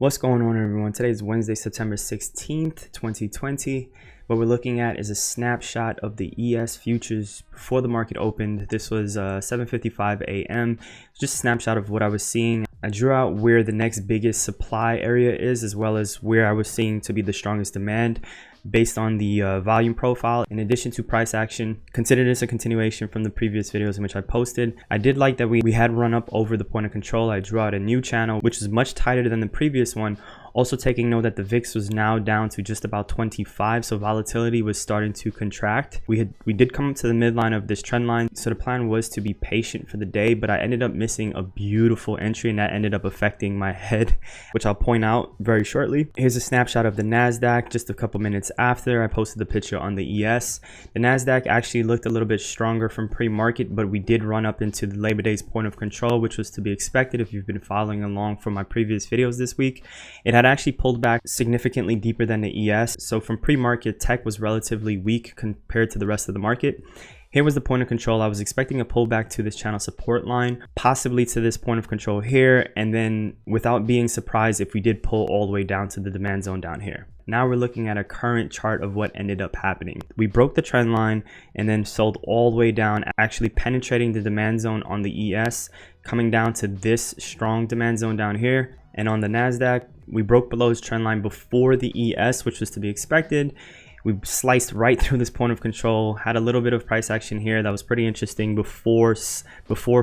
What's going on, everyone? Today is Wednesday, September 16th, 2020. What we're looking at is a snapshot of the ES futures before the market opened. This was 7:55 a.m. Just a snapshot of what I was seeing. I drew out where the next biggest supply area is, as well as where I was seeing to be the strongest demand based on the volume profile. In addition to price action, consider this a continuation from the previous videos in which I posted. I did like that we had run up over the point of control. I drew out a new channel, which is much tighter than the previous one. Also taking note that the VIX was now down to just about 25, so volatility was starting to contract. We did come up to the midline of this trend line, so the plan was to be patient for the day, but I ended up missing a beautiful entry, and that ended up affecting my head, which I'll point out very shortly. Here's a snapshot of the NASDAQ just a couple minutes after I posted the picture on the ES. The NASDAQ actually looked a little bit stronger from pre-market, but we did run up into the Labor Day's point of control, which was to be expected if you've been following along from my previous videos this week. It had actually pulled back significantly deeper than the ES, so from pre-market, tech was relatively weak compared to the rest of the market. Here was the point of control. I was expecting a pullback to this channel support line, possibly to this point of control here, and then without being surprised if we did pull all the way down to the demand zone down here. Now we're looking at a current chart of what ended up happening. We broke the trend line and then sold all the way down, actually penetrating the demand zone on the ES, coming down to this strong demand zone down here. And on the NASDAQ, we broke below this trend line before the ES, which was to be expected. We sliced right through this point of control, had a little bit of price action here that was pretty interesting before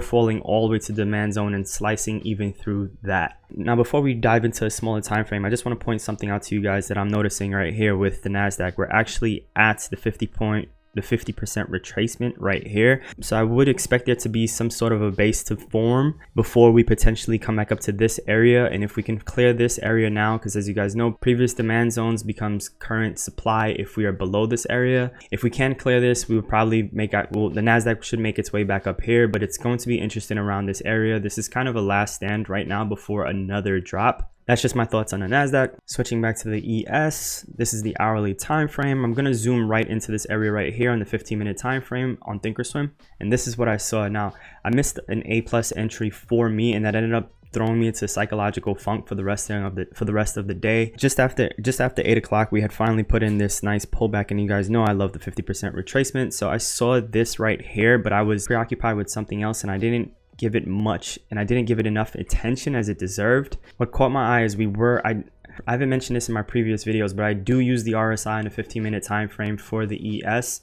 falling all the way to the demand zone and slicing even through that. Now, before we dive into a smaller time frame, I just want to point something out to you guys that I'm noticing right here with the NASDAQ. We're actually at the 50% retracement right here, so I would expect there to be some sort of a base to form before we potentially come back up to this area. And if we can clear this area now, because as you guys know, previous demand zones becomes current supply if we are below this area. If we can clear this, we would probably make out, well, the NASDAQ should make its way back up here, but it's going to be interesting around this area. This is kind of a last stand right now before another drop. That's just my thoughts on the NASDAQ. Switching back to the ES, this is the hourly time frame. I'm going to zoom right into this area right here on the 15-minute time frame on Thinkorswim, and this is what I saw. Now, I missed an A+ entry for me, and that ended up throwing me into psychological funk for the rest of the day. Just after 8 o'clock, we had finally put in this nice pullback, and you guys know I love the 50% retracement. So I saw this right here, but I was preoccupied with something else, and I didn't give it much, and I didn't give it enough attention as it deserved. What caught my eye is I haven't mentioned this in my previous videos, but I do use the RSI in a 15-minute time frame for the ES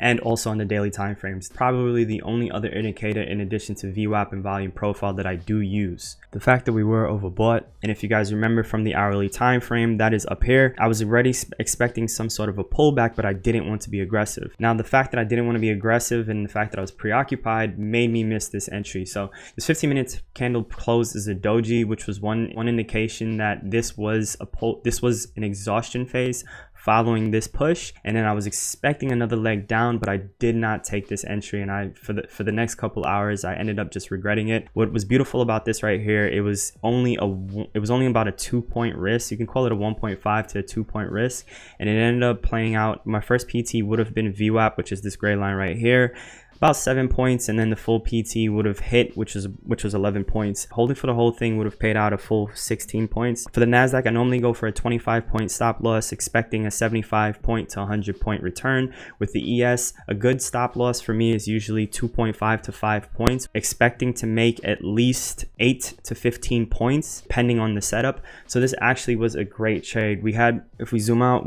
and also on the daily time frames. Probably the only other indicator in addition to VWAP and volume profile that I do use. The fact that we were overbought, and if you guys remember from the hourly time frame, that is up here. I was already expecting some sort of a pullback, but I didn't want to be aggressive. Now, the fact that I didn't want to be aggressive and the fact that I was preoccupied made me miss this entry. So this 15-minute candle closed as a doji, which was one indication that this was an exhaustion phase following this push, and then I was expecting another leg down, but I did not take this entry, and for the next couple hours I ended up just regretting it. What was beautiful about this right here, it was only about a 2-point risk. You can call it a 1.5 to a 2-point risk, and it ended up playing out. My first PT would have been VWAP, which is this gray line right here, about 7 points, and then the full PT would have hit, which was 11 points. Holding for the whole thing would have paid out a full 16 points. For the NASDAQ, I normally go for a 25-point stop loss, expecting a 75-point to 100-point return. With the ES, a good stop loss for me is usually 2.5 to 5 points, expecting to make at least 8 to 15 points, depending on the setup. So this actually was a great trade. If we zoom out,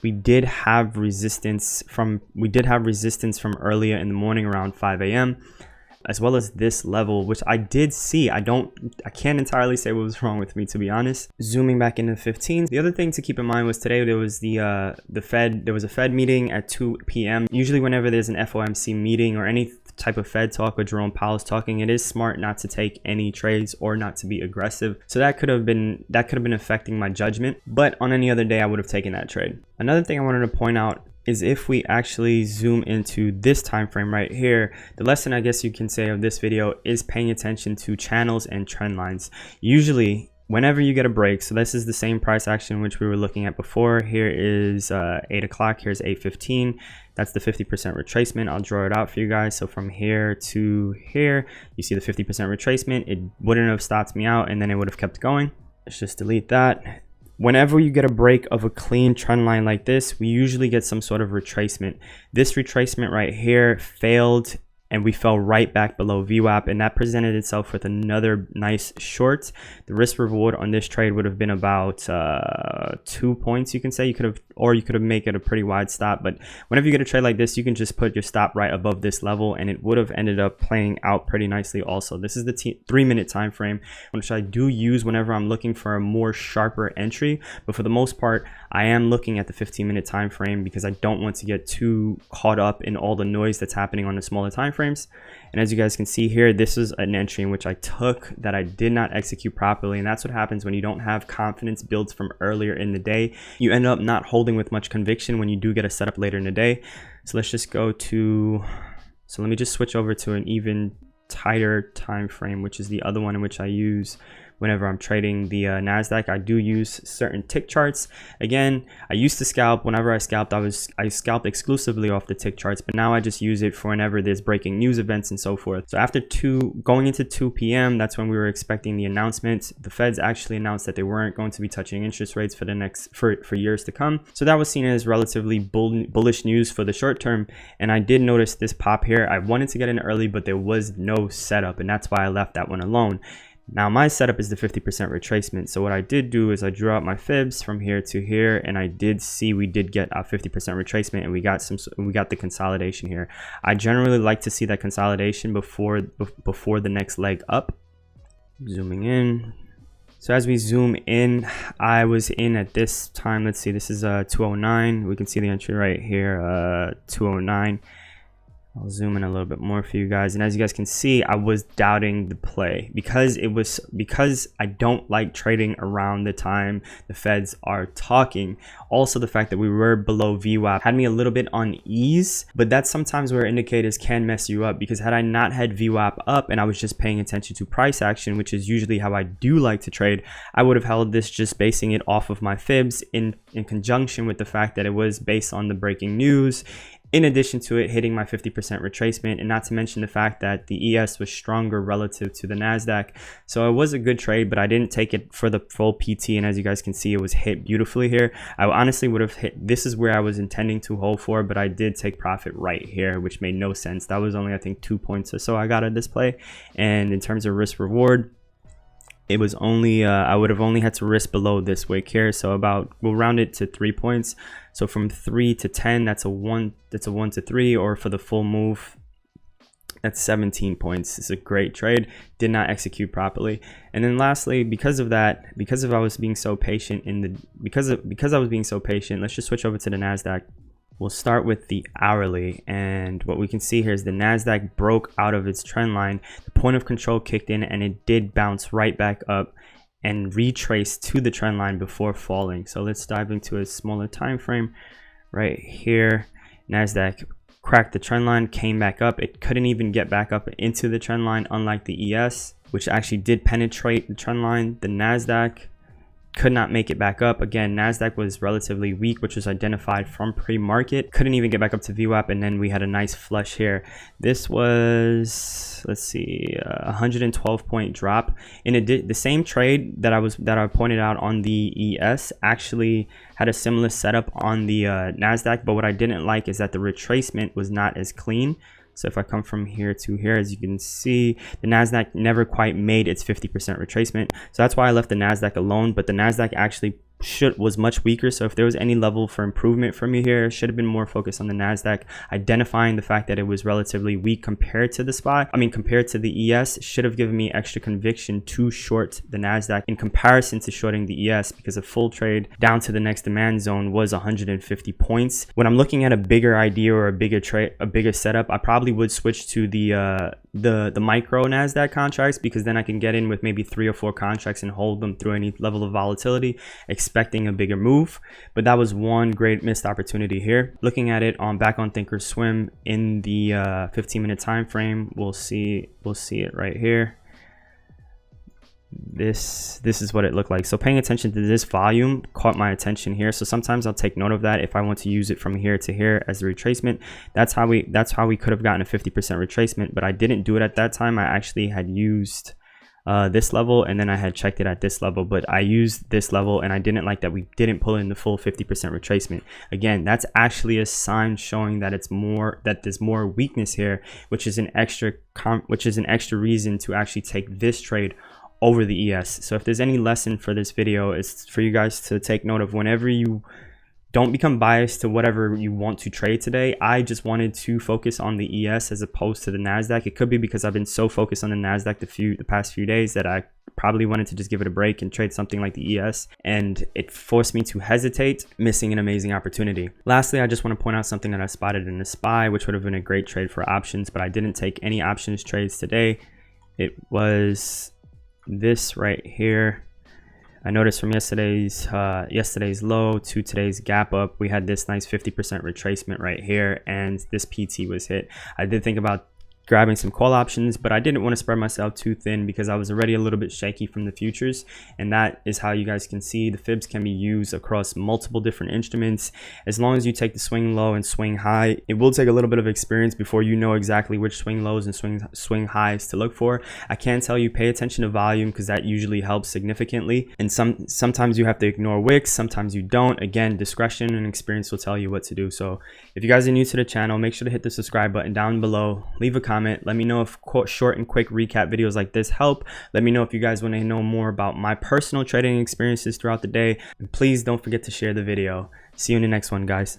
we did have resistance from earlier in the morning around 5 a.m. as well as this level, which I did see. I can't entirely say what was wrong with me, to be honest. Zooming back into 15, the other thing to keep in mind was today there was there was a Fed meeting at 2 p.m. Usually whenever there's an FOMC meeting or any type of Fed talk or Jerome Powell's talking, it is smart not to take any trades or not to be aggressive. So that could have been affecting my judgment, but on any other day I would have taken that trade. Another thing I wanted to point out is if we actually zoom into this time frame right here, the lesson I guess you can say of this video is paying attention to channels and trend lines. Usually whenever you get a break, so this is the same price action which we were looking at before. Here is 8 o'clock, here's 8:15. That's the 50% retracement. I'll draw it out for you guys. So from here to here, you see the 50% retracement. It wouldn't have stopped me out, and then it would have kept going. Let's just delete that. Whenever you get a break of a clean trend line like this, we usually get some sort of retracement. This retracement right here failed, and we fell right back below VWAP, and that presented itself with another nice short. The risk reward on this trade would have been about 2 points, you can say. You could have made it a pretty wide stop, but whenever you get a trade like this, you can just put your stop right above this level, and it would have ended up playing out pretty nicely also. This is the 3-minute time frame, which I do use whenever I'm looking for a more sharper entry, but for the most part, I am looking at the 15-minute time frame because I don't want to get too caught up in all the noise that's happening on the smaller time frames. And as you guys can see here, this is an entry in which I took that I did not execute properly, and that's what happens when you don't have confidence builds from earlier in the day. You end up not holding with much conviction when you do get a setup later in the day. So let's just go to, so let me just switch over to an even tighter time frame, which is the other one in which I use whenever I'm trading the NASDAQ. I do use certain tick charts. Again, I used to scalp. Whenever I scalped, I scalped exclusively off the tick charts, but now I just use it for whenever there's breaking news events and so forth. So after going into 2 p.m., that's when we were expecting the announcement. The Feds actually announced that they weren't going to be touching interest rates for the next for years to come. So that was seen as relatively bullish news for the short term. And I did notice this pop here. I wanted to get in early, but there was no setup, and that's why I left that one alone. Now my setup is the 50% retracement. So what I did do is I drew out my fibs from here to here, and I did see we did get a 50% retracement, and we got the consolidation here. I generally like to see that consolidation before the next leg up. Zooming in. So as we zoom in, I was in at this time. Let's see, this is 209. We can see the entry right here, 209. I'll zoom in a little bit more for you guys, and as you guys can see, I was doubting the play because I don't like trading around the time the Feds are talking. Also, the fact that we were below VWAP had me a little bit unease, but that's sometimes where indicators can mess you up, because had I not had VWAP up and I was just paying attention to price action, which is usually how I do like to trade, I would have held this just basing it off of my fibs in conjunction with the fact that it was based on the breaking news, in addition to it hitting my 50% retracement, and not to mention the fact that the ES was stronger relative to the NASDAQ. So it was a good trade, but I didn't take it for the full PT, and as you guys can see, it was hit beautifully here. I honestly would have hit, this is where I was intending to hold for, but I did take profit right here, which made no sense. That was only, I think, 2 points or so I got at this play. And in terms of risk reward, it was only I would have only had to risk below this wick here, so about, we'll round it to 3 points. So from 3 to 10, that's a 1 to 3, or for the full move, that's 17 points. It's a great trade. Did not execute properly. And then lastly, because of I was being so patient because I was being so patient, let's just switch over to the NASDAQ. We'll start with the hourly, and what we can see here is the NASDAQ broke out of its trend line. The point of control kicked in, and it did bounce right back up and retrace to the trend line before falling. So let's dive into a smaller time frame right here. NASDAQ cracked the trend line, came back up. It couldn't even get back up into the trend line, unlike the ES, which actually did penetrate the trend line. The NASDAQ could not make it back up. Again, NASDAQ was relatively weak, which was identified from pre-market. Couldn't even get back up to VWAP, and then we had a nice flush here. This was, let's see, 112 point drop. The same trade that I pointed out on the ES actually had a similar setup on the NASDAQ, but what I didn't like is that the retracement was not as clean. So if I come from here to here, as you can see, the NASDAQ never quite made its 50% retracement. So that's why I left the NASDAQ alone, but the NASDAQ actually was much weaker. So if there was any level for improvement for me here, should have been more focused on the NASDAQ, identifying the fact that it was relatively weak compared to the SPY. Compared to the ES, should have given me extra conviction to short the NASDAQ in comparison to shorting the ES, because a full trade down to the next demand zone was 150 points. When I'm looking at a bigger idea or a bigger setup, I probably would switch to the micro NASDAQ contracts, because then I can get in with maybe 3 or 4 contracts and hold them through any level of volatility, expecting a bigger move. But that was one great missed opportunity here. Looking at it back on Thinkorswim in the 15-minute time frame, we'll see it right here. this is what it looked like. So paying attention to this volume caught my attention here. So sometimes I'll take note of that if I want to use it from here to here as a retracement. That's how we could have gotten a 50% retracement, but I didn't do it at that time. I actually had used this level, and then I had checked it at this level, but I used this level and I didn't like that we didn't pull in the full 50% retracement. Again, that's actually a sign showing that there's more weakness here, which is an extra reason to actually take this trade over the ES. So if there's any lesson for this video, it's for you guys to take note of whenever you don't become biased to whatever you want to trade today. I just wanted to focus on the ES as opposed to the NASDAQ. It could be because I've been so focused on the NASDAQ the past few days that I probably wanted to just give it a break and trade something like the ES, and it forced me to hesitate, missing an amazing opportunity. Lastly, I just want to point out something that I spotted in the SPY, which would have been a great trade for options, but I didn't take any options trades today. It was this right here. I noticed from yesterday's low to today's gap up, we had this nice 50% retracement right here, and this PT was hit. I did think about grabbing some call options, but I didn't want to spread myself too thin because I was already a little bit shaky from the futures. And that is how you guys can see the fibs can be used across multiple different instruments. As long as you take the swing low and swing high, it will take a little bit of experience before you know exactly which swing lows and swing highs to look for. I can tell you pay attention to volume because that usually helps significantly. And sometimes you have to ignore wicks, sometimes you don't. Again, discretion and experience will tell you what to do. So if you guys are new to the channel, make sure to hit the subscribe button down below, leave a comment. Let me know if short and quick recap videos like this help. Let me know if you guys want to know more about my personal trading experiences throughout the day. And please don't forget to share the video. See you in the next one, guys.